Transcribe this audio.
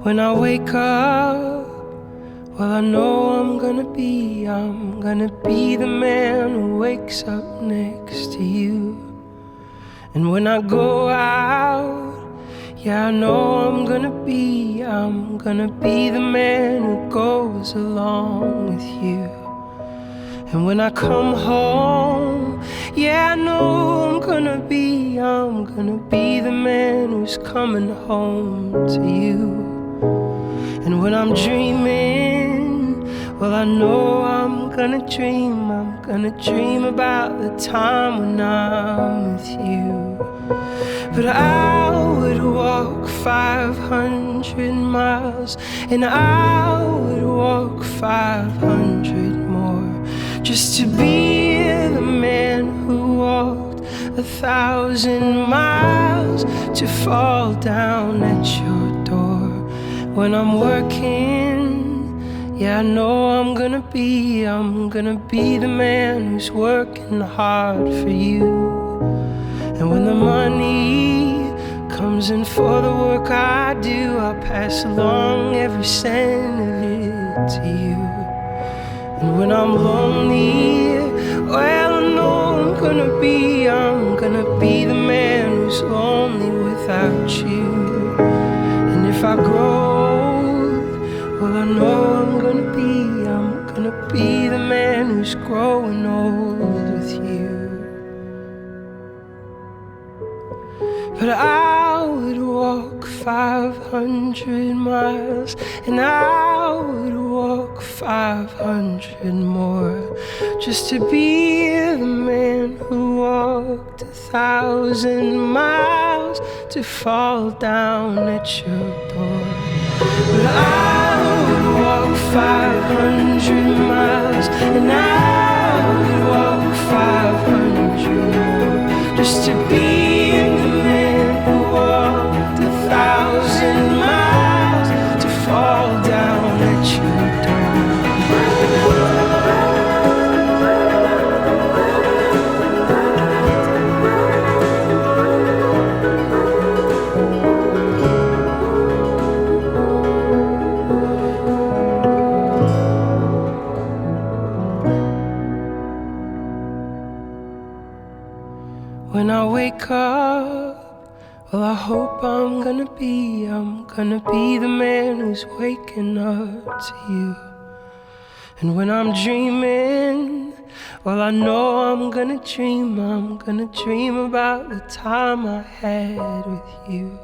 When I wake up, well, I know I'm gonna be the man who wakes up next to you. And when I go out, yeah, I know I'm gonna be the man who goes along with you. And when I come home, yeah, I know I'm gonna be the man who's coming home to you. And when I'm dreaming, well, I know I'm gonna dream about the time when I'm with you. But I would walk 500 miles, and I would walk 500 more, just to be the man who walked 1,000 miles, to fall down at your door. When I'm working, yeah, I know I'm gonna be the man who's working hard for you. And when the money comes in for the work I do, I'll pass along every cent of it to you. And when I'm lonely, well, I know I'm gonna be the man who's lonely without you. And if I grow old, well, I know I'm gonna be the man who's growing old with you. But I would walk 500 miles, and I would walk 500 more, just to be the man who walked 1,000 miles, to fall down at your door. But I would walk 500 miles, and I would walk 500 more, just to be the man who walked 1,000 miles, to fall down at your When I wake up, well, I hope I'm gonna be the man who's waking up to you. And when I'm dreaming, well, I know I'm gonna dream about the time I had with you.